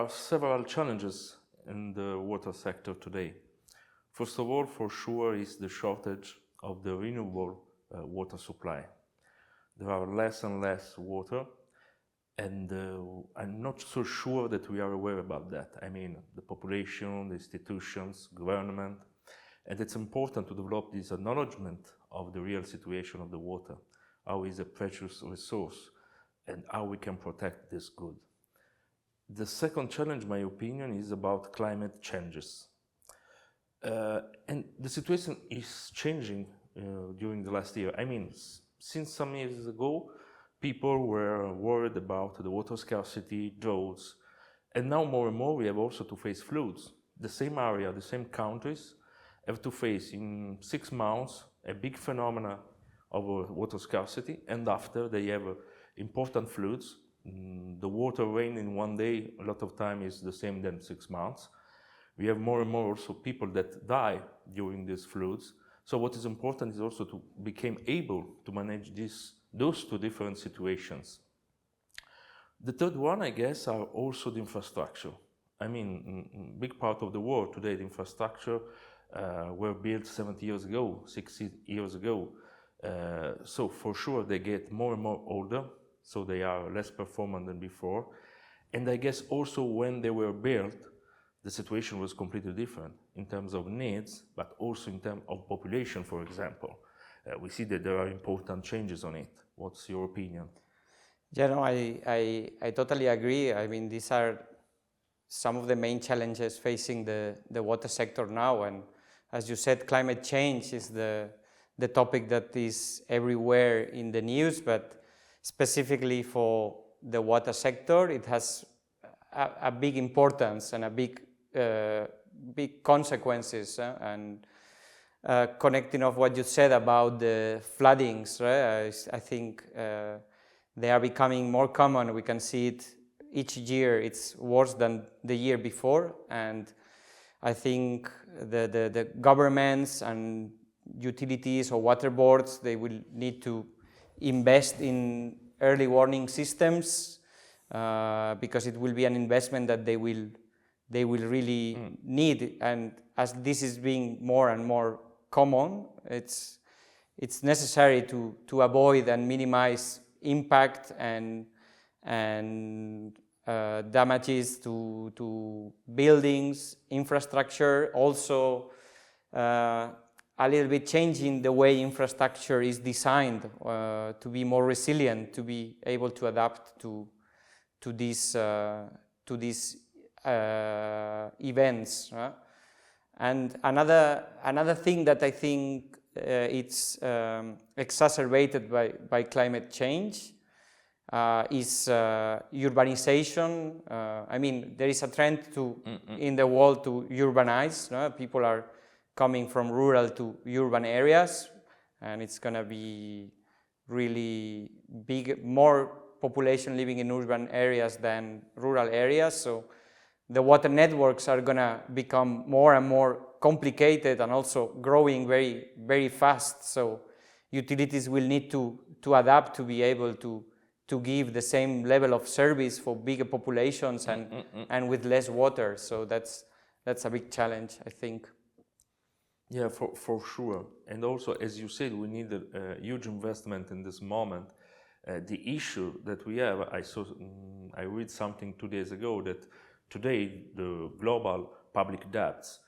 are several challenges in the water sector today. First of all, for sure, is the shortage of the renewable water supply. There are less and less water, and I'm not so sure that we are aware about that. I mean, the population, the institutions, government, and it's important to develop this acknowledgement of the real situation of the water, how is a precious resource, and how we can protect this good. The second challenge, in my opinion, is about climate changes. And the situation is changing during the last year. I mean, since some years ago, people were worried about the water scarcity, droughts, and now more and more we have also to face floods. The same area, the same countries have to face in 6 months a big phenomena of water scarcity, and after they have important floods. The water rain in one day a lot of time is the same than 6 months. We have more and more also people that die during these floods. So what is important is also to become able to manage those two different situations. The third one, I guess, are also the infrastructure. I mean, big part of the world today, the infrastructure were built 70 years ago, 60 years ago. So for sure they get more and more older, so they are less performant than before. And I guess also when they were built, the situation was completely different in terms of needs, but also in terms of population, for example. We see that there are important changes on it. What's your opinion? Yeah, no, I totally agree. I mean, these are some of the main challenges facing the water sector now. And as you said, climate change is the topic that is everywhere in the news, but specifically for the water sector, it has a big importance and a big consequences. And connecting off what you said about the floodings, right? I think they are becoming more common. We can see it each year. It's worse than the year before, and I think the governments and utilities or water boards, they will need to invest in early warning systems because it will be an investment that they will really need. And as this is being more and more common, it's necessary to avoid and minimize impact and damages to buildings, infrastructure, also a little bit changing the way infrastructure is designed to be more resilient, to be able to adapt to these events. And another thing that I think it's exacerbated by climate change is urbanization. I mean, there is a trend in the world to urbanize. People are coming from rural to urban areas, and it's going to be really big, more population living in urban areas than rural areas. So the water networks are going to become more and more complicated and also growing very, very fast. So utilities will need to adapt to be able to give the same level of service for bigger populations and with less water. So that's a big challenge, I think. Yeah, for sure. And also, as you said, we need a huge investment in this moment. The issue that we have, I read something 2 days ago that today the global public debts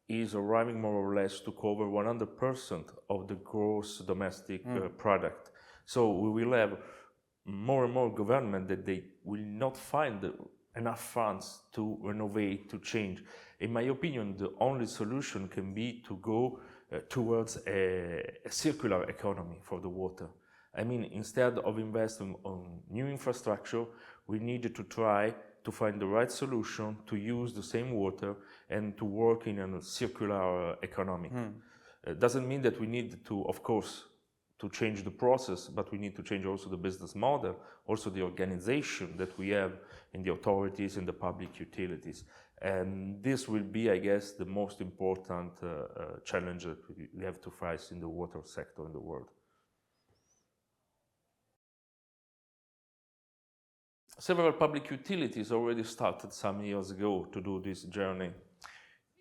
is arriving more or less to cover 100% of the gross domestic product. So we will have more and more government that they will not find enough funds to renovate, to change. In my opinion, the only solution can be to go towards a circular economy for the water. I mean, instead of investing on new infrastructure, we need to try to find the right solution to use the same water and to work in a circular economy. It doesn't mean that we need to, of course, to change the process, but we need to change also the business model, also the organization that we have in the authorities and the public utilities. And this will be, I guess, the most important challenge that we have to face in the water sector in the world. Several public utilities already started some years ago to do this journey.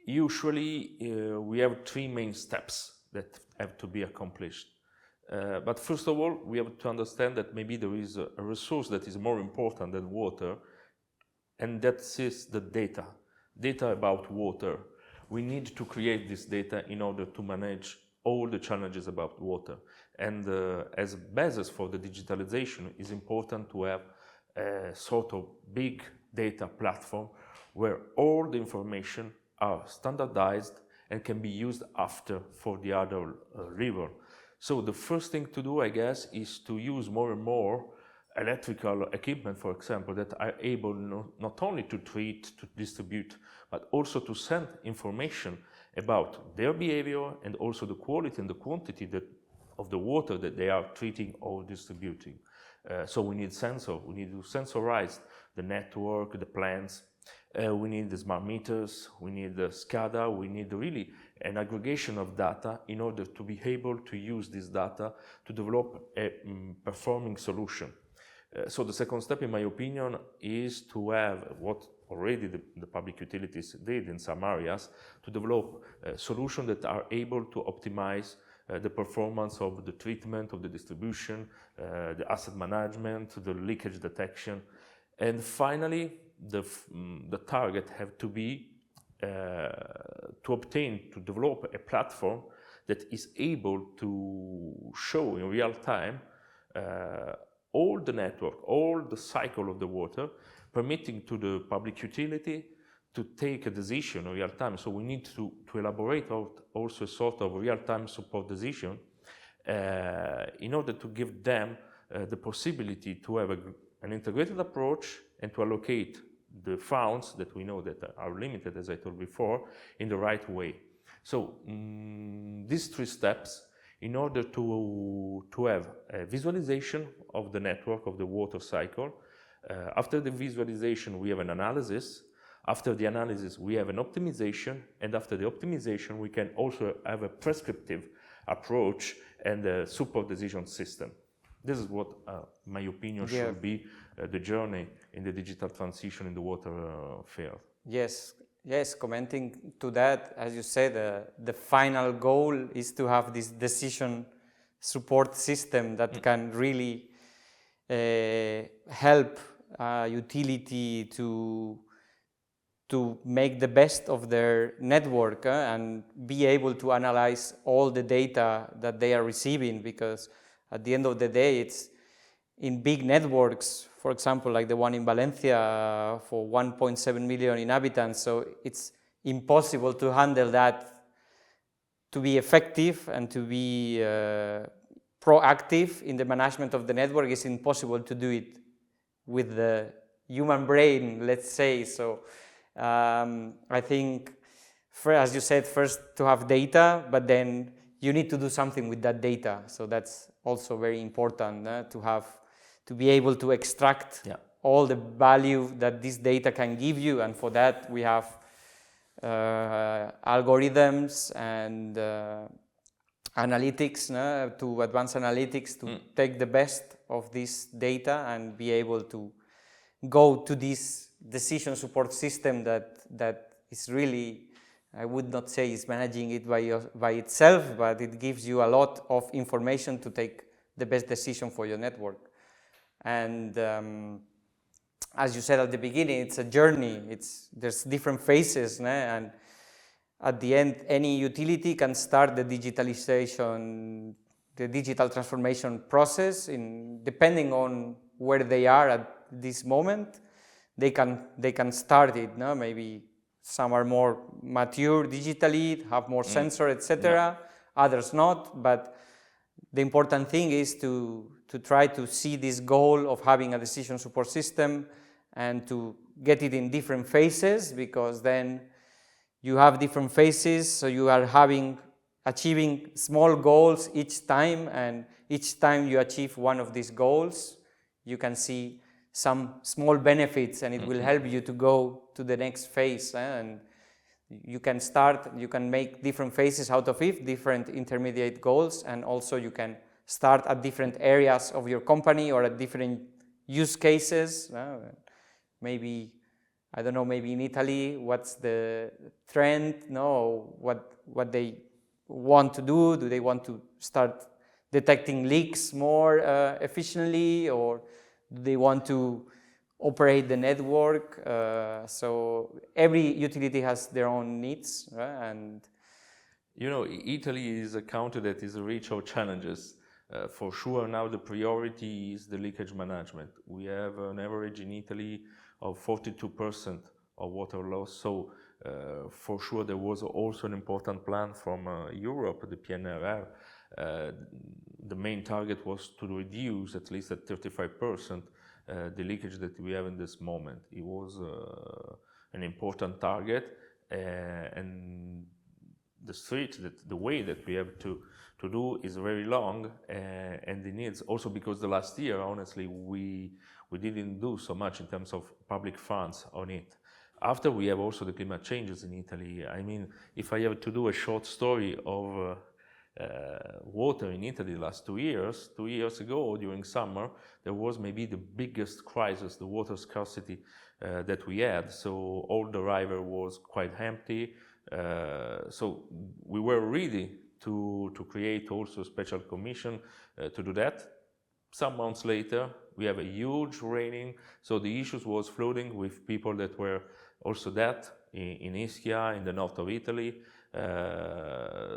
Usually, we have three main steps that have to be accomplished. But first of all, we have to understand that maybe there is a resource that is more important than water, and that is the data. Data about water. We need to create this data in order to manage all the challenges about water. And as basis for the digitalization, it's important to have a sort of big data platform where all the information are standardized and can be used after for the other river. So the first thing to do, I guess, is to use more and more electrical equipment, for example, that are able not only to treat, to distribute, but also to send information about their behavior and also the quality and the quantity of the water that they are treating or distributing. So we need sensor, we need to sensorize the network, the plants, we need the smart meters, we need the SCADA, we need really an aggregation of data in order to be able to use this data to develop a performing solution. So the second step, in my opinion, is to have what already the public utilities did in some areas, to develop solutions that are able to optimize the performance of the treatment, of the distribution, the asset management, the leakage detection. And finally, the target have to be to develop a platform that is able to show in real time all the network, all the cycle of the water, permitting to the public utility to take a decision in real time. So we need to elaborate out also a sort of real-time support decision in order to give them the possibility to have an integrated approach and to allocate the funds that we know that are limited, as I told before, in the right way. So these three steps, in order to have a visualization of the network, of the water cycle. After the visualization, we have an analysis. After the analysis, we have an optimization. And after the optimization, we can also have a prescriptive approach and a support decision system. This is what, my opinion, should be the journey in the digital transition in the water field. Yes, commenting to that, as you said, the final goal is to have this decision support system that can really help utility to make the best of their network and be able to analyze all the data that they are receiving, because at the end of the day, it's in big networks, for example, like the one in Valencia for 1.7 million inhabitants, so it's impossible to handle that, to be effective and to be proactive in the management of the network. It's impossible to do it with the human brain, let's say. So I think, as you said, first to have data, but then you need to do something with that data. So that's also very important to be able to extract all the value that this data can give you. And for that, we have algorithms and analytics, to advanced analytics to take the best of this data and be able to go to this decision support system that is really, I would not say is managing it by itself, but it gives you a lot of information to take the best decision for your network. And as you said at the beginning, it's a journey. There's different phases, and at the end, any utility can start the digitalization, the digital transformation process. Depending on where they are at this moment, they can start it. Maybe some are more mature digitally, have more sensor, etc. Others not. But the important thing is to try to see this goal of having a decision support system and to get it in different phases, because then you have different phases, so you are achieving small goals each time, and each time you achieve one of these goals, you can see some small benefits, and it will help you to go to the next phase. And you can make different phases out of it, different intermediate goals, and also you can start at different areas of your company or at different use cases. Maybe, I don't know, maybe in Italy, what's the trend? No, what they want to do? Do they want to start detecting leaks more efficiently, or do they want to operate the network? So every utility has their own needs, right? And you know, Italy is a country that is rich of challenges. For sure, now the priority is the leakage management. We have an average in Italy of 42% of water loss. So for sure, there was also an important plan from Europe, the PNRR. The main target was to reduce at least at 35% the leakage that we have in this moment. It was an important target, and the way that we have to do is very long, and it needs also, because the last year, honestly, we didn't do so much in terms of public funds on it. After, we have also the climate changes in Italy. I mean, if I have to do a short story of water in Italy the last 2 years, 2 years ago during summer, there was maybe the biggest crisis, the water scarcity that we had. So all the river was quite empty. So we were ready to create also a special commission to do that. Some months later, we have a huge raining, so the issues was flooding with people that were also dead in Ischia, in the north of Italy.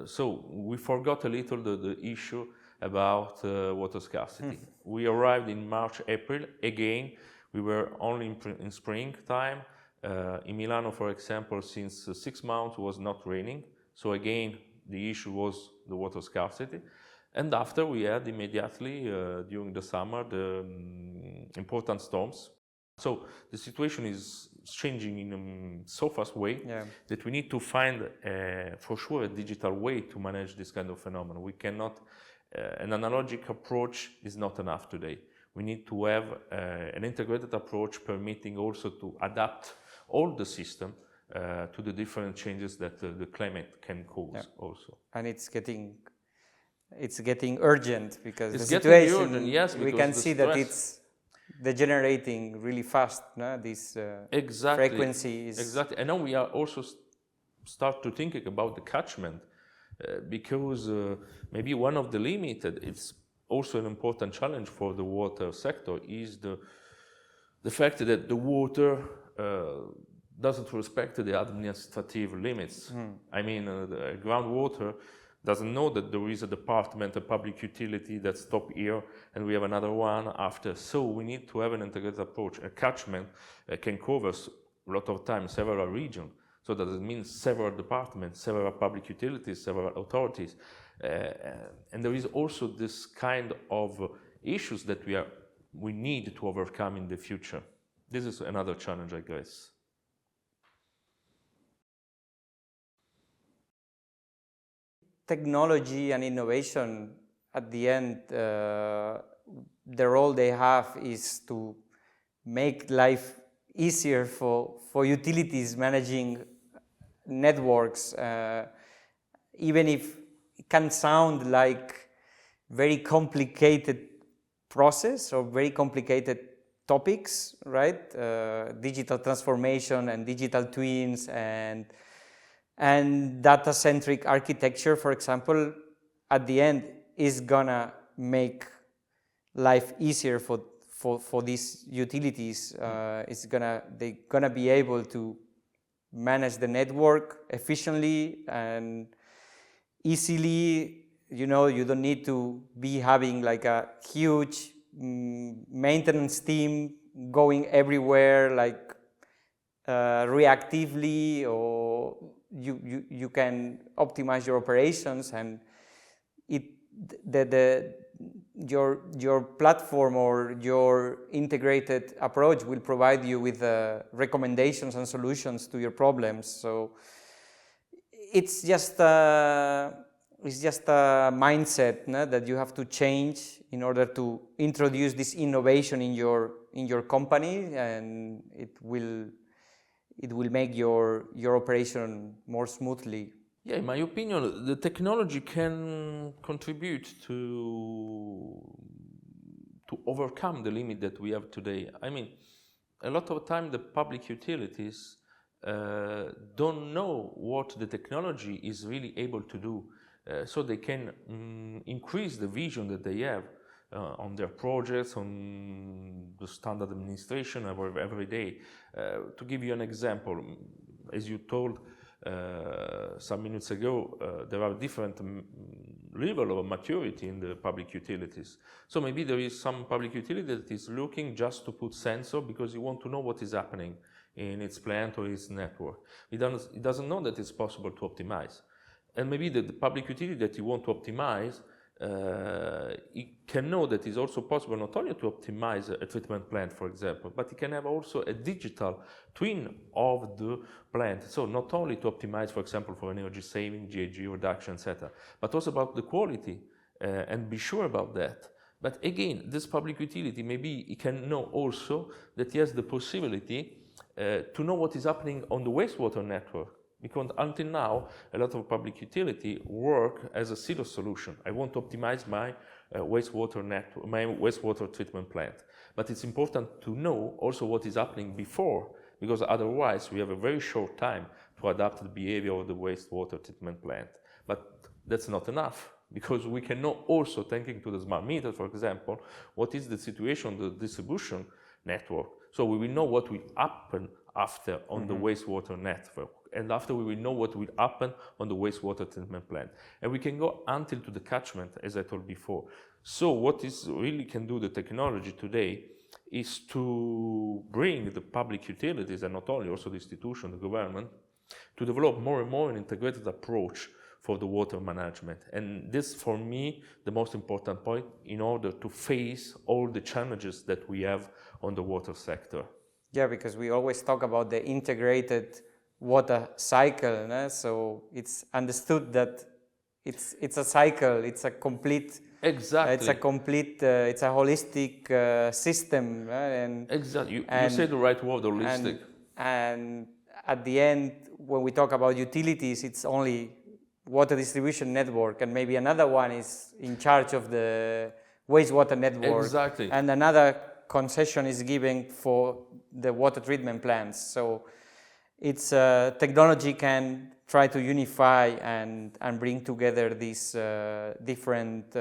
So we forgot a little the issue about water scarcity. We arrived in March, April. Again, we were only in springtime. In Milano, for example, since 6 months was not raining. So again, the issue was the water scarcity. And after, we had immediately, during the summer, the important storms. So the situation is changing in a so fast way that we need to find, for sure, a digital way to manage this kind of phenomenon. We cannot, an analogic approach is not enough today. We need to have an integrated approach permitting also to adapt all the system to the different changes that the climate can cause also. And it's getting urgent, because it's the situation, urgent, yes, we can see that it's degenerating really fast. No? This frequency is... Exactly. And now we are also start to thinking about the catchment, because maybe one of the limited, it's also an important challenge for the water sector, is the fact that the water doesn't respect the administrative limits. I mean, the groundwater doesn't know that there is a department, a public utility that stop here, and we have another one after. So we need to have an integrated approach. A catchment can cover a lot of times several regions. So that means several departments, several public utilities, several authorities. And there is also this kind of issues that we need to overcome in the future. This is another challenge, I guess. Technology and innovation, at the end, the role they have is to make life easier for utilities managing networks, even if it can sound like very complicated process or very complicated topics, right? Digital transformation and digital twins and data-centric architecture, for example, at the end is gonna make life easier for these utilities. They're gonna be able to manage the network efficiently and easily. You know, you don't need to be having like a huge maintenance team going everywhere, like reactively, or you can optimize your operations, and your platform or your integrated approach will provide you with recommendations and solutions to your problems. So it's just a mindset, no, that you have to change in order to introduce this innovation in your company, and it will make your operation more smoothly. Yeah, in my opinion, the technology can contribute to to overcome the limit that we have today. I mean, a lot of time the public utilities don't know what the technology is really able to do, so they can increase the vision that they have on their projects, on the standard administration every day. To give you an example, as you told some minutes ago, there are different level of maturity in the public utilities. So maybe there is some public utility that is looking just to put sensor because you want to know what is happening in its plant or its network. It doesn't know that it's possible to optimize. And maybe the public utility that you want to optimize, it can know that it's also possible not only to optimize a treatment plant, for example, but it can have also a digital twin of the plant. So not only to optimize, for example, for energy saving, GHG reduction, etc., but also about the quality and be sure about that. But again, this public utility, maybe it can know also that he has the possibility to know what is happening on the wastewater network. Because until now, a lot of public utility work as a silo solution. I want to optimize my wastewater treatment plant. But it's important to know also what is happening before, because otherwise we have a very short time to adapt the behavior of the wastewater treatment plant. But that's not enough, because we can know also, thanking to the smart meter, for example, what is the situation of the distribution network. So we will know what will happen after on the wastewater network. And after we will know what will happen on the wastewater treatment plant. And we can go until to the catchment, as I told before. So what is really can do the technology today is to bring the public utilities, and not only also the institution, the government, to develop more and more an integrated approach for the water management. And this, for me, the most important point in order to face all the challenges that we have on the water sector. Yeah, because we always talk about the integrated water cycle, no? So it's understood that it's a cycle, it's a complete, exactly, it's a holistic system, and exactly. You say the right word, holistic. And at the end, when we talk about utilities, it's only water distribution network, and maybe another one is in charge of the wastewater network, exactly, and another concession is given for the water treatment plants. So it's technology can try to unify and bring together these different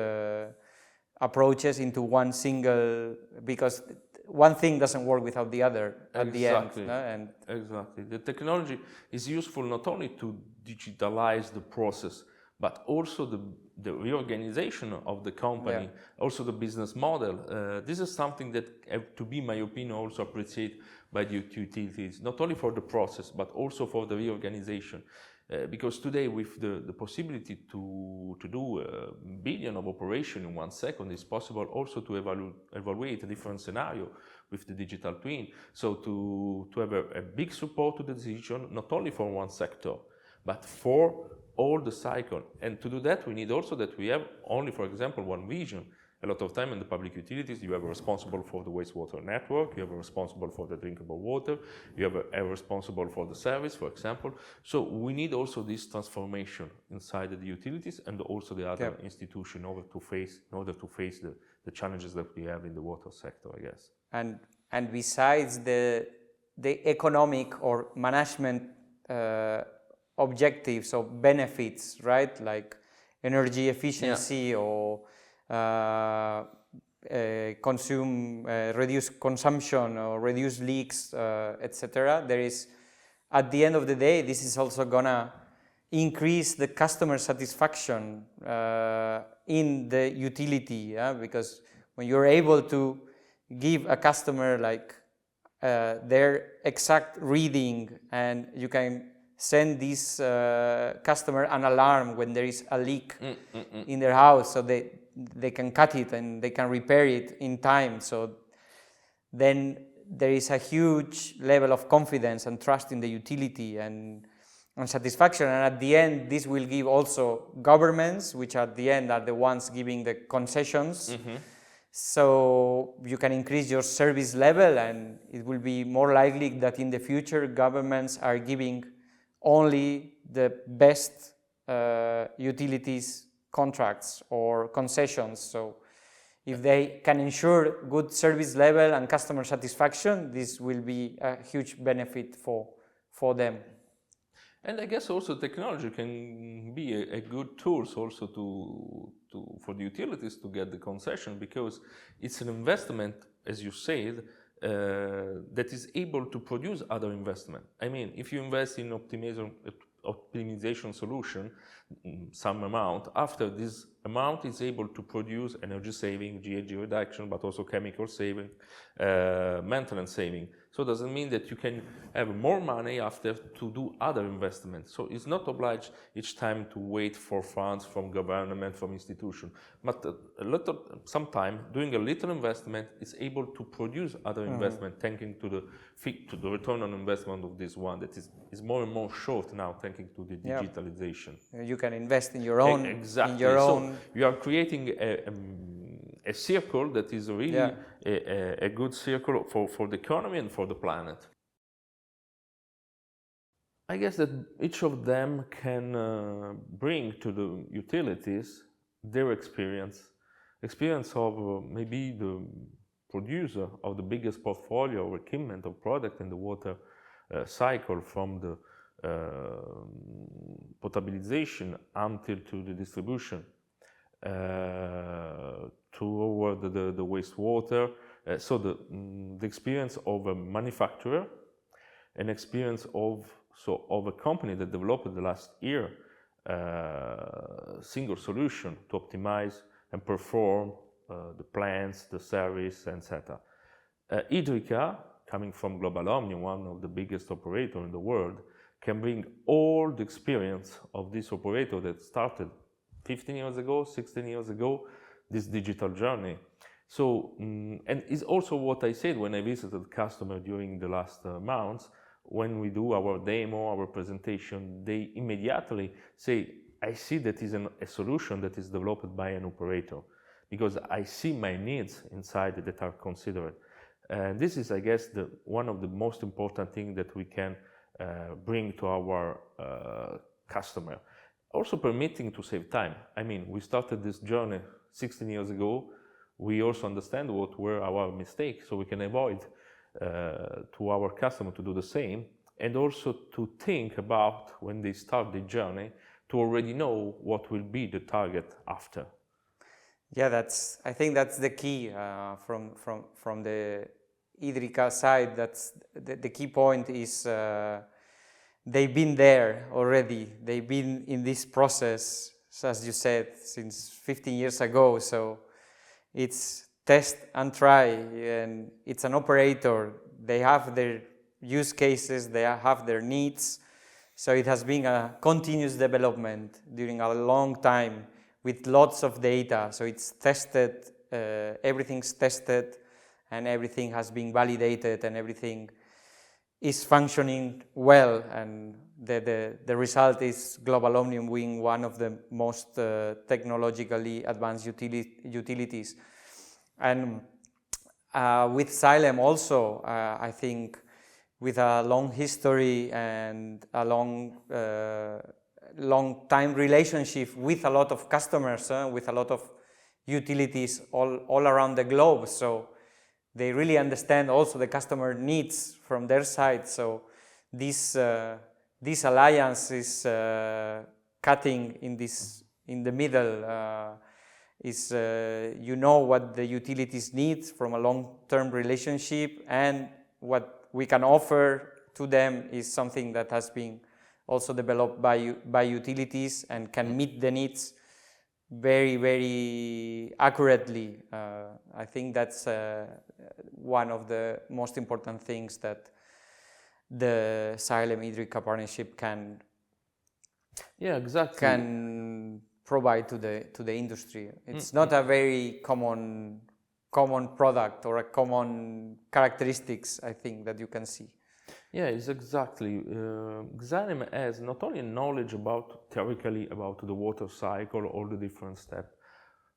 approaches into one single, because one thing doesn't work without the other at exactly, the end. And exactly. The technology is useful not only to digitalize the process, but also the reorganization of the company, also the business model. This is something that, to be my opinion, also appreciated by the utilities, not only for the process, but also for the reorganization. Because today, with the possibility to do a billion of operation in 1 second, it's possible also to evaluate a different scenario with the digital twin. So to have a big support to the decision, not only for one sector, but for all the cycle. And to do that, we need also that we have only, for example, one vision. A lot of time in the public utilities, you have a responsible for the wastewater network, you have a responsible for the drinkable water, you have a responsible for the service, for example. So we need also this transformation inside the utilities and also the other institutions in order to face the challenges that we have in the water sector, I guess. And besides the economic or management objectives or benefits, right? Like energy efficiency or reduce consumption or reduce leaks, etc. There is, at the end of the day, this is also gonna increase the customer satisfaction in the utility, because when you're able to give a customer like their exact reading, and you can send this customer an alarm when there is a leak in their house, so they can cut it and they can repair it in time. So then there is a huge level of confidence and trust in the utility and satisfaction. And at the end, this will give also governments, which at the end are the ones giving the concessions. So you can increase your service level, and it will be more likely that in the future governments are giving only the best utilities contracts or concessions. So if they can ensure good service level and customer satisfaction, this will be a huge benefit for them. And I guess also technology can be a good tool also for the utilities to get the concession, because it's an investment, as you said, that is able to produce other investment. I mean, if you invest in optimization solution, some amount, after this amount is able to produce energy saving, GHG reduction, but also chemical saving, maintenance saving. So it doesn't mean that you can have more money after to do other investments. So it's not obliged each time to wait for funds from government, from institution, but sometime doing a little investment is able to produce other investment, thanking to the return on investment of this one that is more and more short now, thanking to the digitalization. You can invest in your own. Exactly. In your own. So you are creating a circle that is really a good circle for the economy and for the planet. I guess that each of them can bring to the utilities their experience of maybe the producer of the biggest portfolio or equipment of product in the water cycle, from the potabilization until to the distribution, toward the wastewater. So the experience of a manufacturer, an experience of a company that developed the last year single solution to optimize and perform the plants, the service, etc. Idrica, coming from Global Omnium, one of the biggest operators in the world, can bring all the experience of this operator that started 15 years ago, 16 years ago, this digital journey. So, and it's also what I said when I visited customer during the last months. When we do our demo, our presentation, they immediately say, I see that is a solution that is developed by an operator, because I see my needs inside that are considered. This is, I guess, one of the most important things that we can bring to our customer. Also permitting to save time. I mean, we started this journey 16 years ago. We also understand what were our mistakes, so we can avoid to our customer to do the same, and also to think about when they start the journey to already know what will be the target after. Yeah, I think that's the key from the Idrica side. That's the key point is they've been there already. They've been in this process, as you said, since 15 years ago. So it's test and try, and it's an operator. They have their use cases, they have their needs. So it has been a continuous development during a long time with lots of data. So it's tested, everything's tested, and everything has been validated, and everything is functioning well. And the result is Global Omnium being one of the most technologically advanced utilities. And with Xylem also, I think with a long history and a long time relationship with a lot of customers, with a lot of utilities all around the globe. So they really understand also the customer needs from their side. So this alliance is cutting in the middle. You know what the utilities need from a long-term relationship, and what we can offer to them is something that has been also developed by utilities and can meet the needs very, very accurately. I think that's one of the most important things that the Xylem Idrica partnership can provide to the industry. It's not a very common product or a common characteristics, I think, that you can see. Yeah, it's exactly. Xylem has not only knowledge theoretically about the water cycle, all the different steps,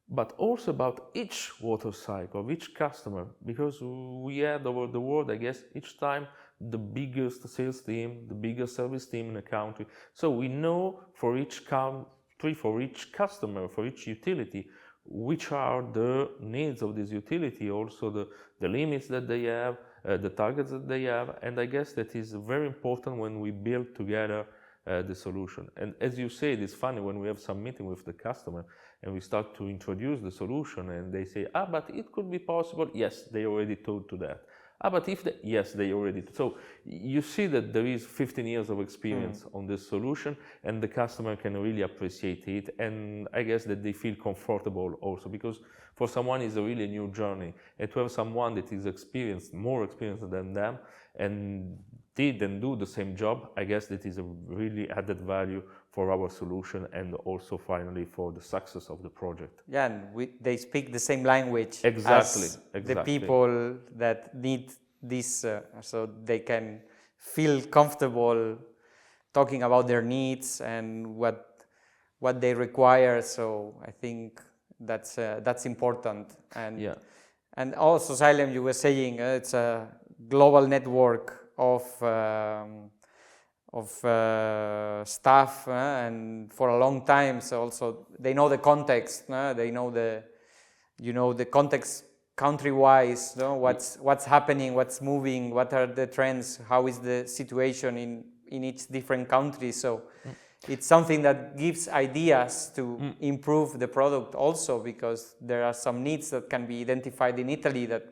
but also about each water cycle of each customer, because we had over the world, I guess, each time the biggest sales team, the biggest service team in the country. So we know for each country, for each customer, for each utility, which are the needs of this utility, also the limits that they have, the targets that they have, and I guess that is very important when we build together the solution. And as you said, it's funny when we have some meeting with the customer and we start to introduce the solution and they say, but it could be possible. Yes, they already told to that. But if yes, they already. So you see that there is 15 years of experience on this solution, and the customer can really appreciate it. And I guess that they feel comfortable also, because for someone it's a really new journey, and to have someone that is experienced, more experienced than them, and did and do the same job, I guess that is a really added value for our solution, and also finally for the success of the project. Yeah, and they speak the same language exactly. the people that need this, so they can feel comfortable talking about their needs and what they require. So I think that's important. And and also, Xylem, you were saying it's a global network of staff, and for a long time, so also they know the context, they know the context country-wise, what's happening, what's moving, what are the trends, how is the situation in each different country. So it's something that gives ideas to improve the product also, because there are some needs that can be identified in Italy that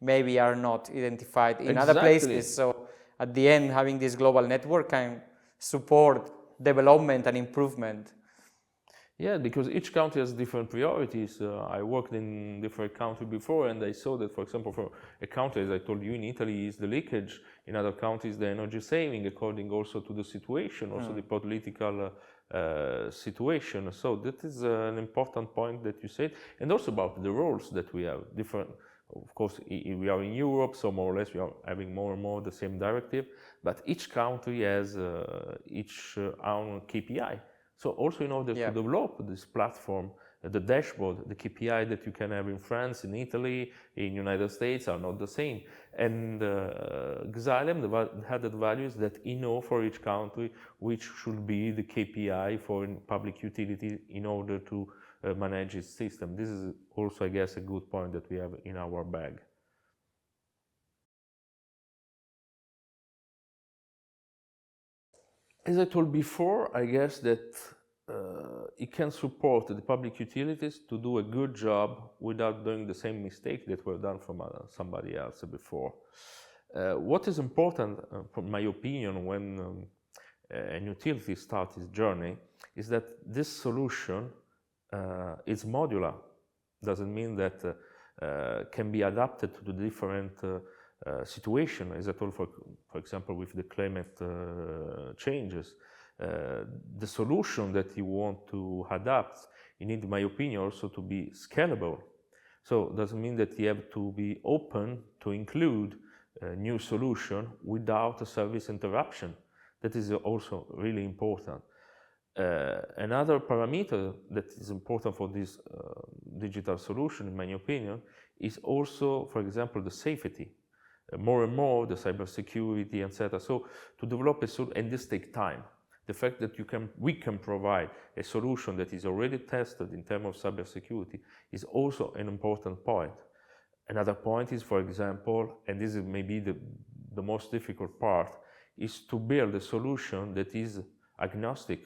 maybe are not identified in other places. So at the end, having this global network can support development and improvement. Yeah, because each country has different priorities. I worked in different countries before, and I saw that, for example, for a country, as I told you, in Italy is the leakage. In other countries, the energy saving, according also to the situation, also the political situation. So that is an important point that you said, and also about the roles that we have different. Of course, we are in Europe, so more or less we are having more and more the same directive, but each country has each own KPI. So also in order to develop this platform, the dashboard, the KPI that you can have in France, in Italy, in United States are not the same. And Xylem, the added value is that you know for each country which should be the KPI for public utility in order to manage its system. This is also, I guess, a good point that we have in our bag. As I told before, I guess that it can support the public utilities to do a good job without doing the same mistake that were done from somebody else before. What is important, from my opinion, when a utility starts its journey, is that this solution is modular. Doesn't mean that can be adapted to the different situation, as I told, for example, with the climate changes. The solution that you want to adapt, you need, in my opinion, also to be scalable. So it doesn't mean that you have to be open to include a new solution without a service interruption. That is also really important. Another parameter that is important for this digital solution, in my opinion, is also, for example, the safety. More and more, the cybersecurity, etc. So to develop a solution, and this takes time. The fact that we can provide a solution that is already tested in terms of cybersecurity is also an important point. Another point is, for example, and this is maybe the most difficult part, is to build a solution that is agnostic,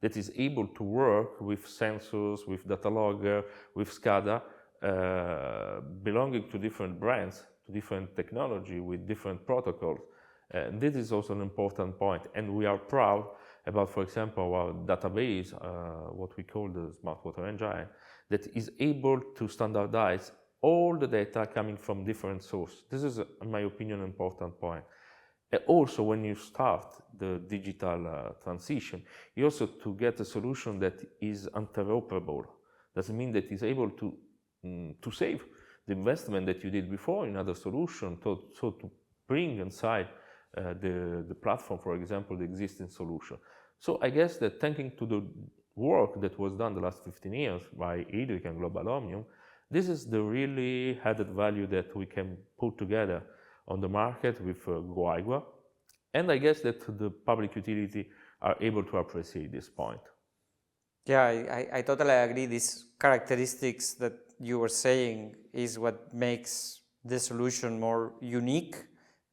that is able to work with sensors, with data logger, with SCADA, belonging to different brands, to different technology, with different protocols. And this is also an important point. And we are proud about, for example, our database, what we call the Smart Water Engine, that is able to standardize all the data coming from different sources. This is, in my opinion, an important point. And also, when you start the digital transition, you also to get a solution that is interoperable. Doesn't mean that it's able to save the investment that you did before in other solution, so to bring inside the platform, for example, the existing solution. So I guess that thanking to the work that was done the last 15 years by Idrica and Global Omnium, this is the really added value that we can put together on the market with GoAigua. And I guess that the public utility are able to appreciate this point. Yeah, I totally agree. These characteristics that you were saying is what makes the solution more unique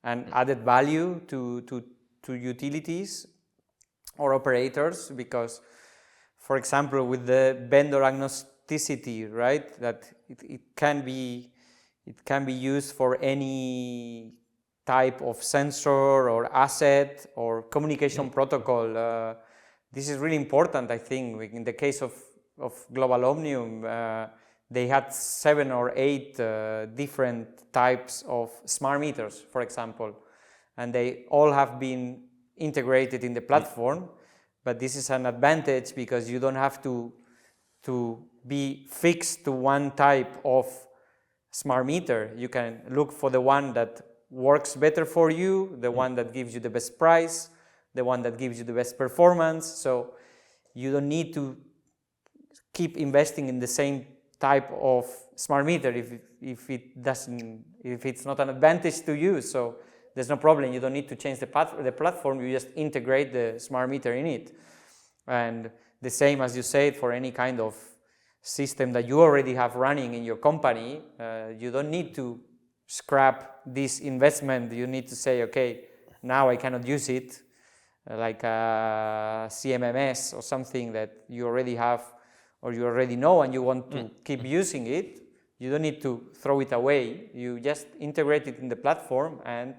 and added value to utilities or operators, because, for example, with the vendor agnosticity, right, that it can be used for any type of sensor or asset or communication protocol. This is really important, I think. In the case of Global Omnium, they had 7 or 8 different types of smart meters, for example, and they all have been integrated in the platform. But this is an advantage because you don't have to be fixed to one type of smart meter. You can look for the one that works better for you, the one that gives you the best price, the one that gives you the best performance. So you don't need to keep investing in the same type of smart meter if it's not an advantage to you. So there's no problem. You don't need to change the platform. You just integrate the smart meter in it. And the same as you said for any kind of system that you already have running in your company, you don't need to scrap this investment. You need to say, okay, now I cannot use it, like a CMMS or something that you already have or you already know and you want to keep using it. You don't need to throw it away. You just integrate it in the platform and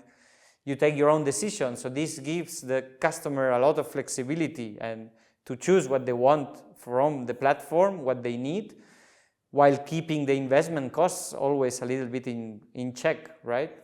you take your own decision. So this gives the customer a lot of flexibility and to choose what they want from the platform, what they need, while keeping the investment costs always a little bit in check, right?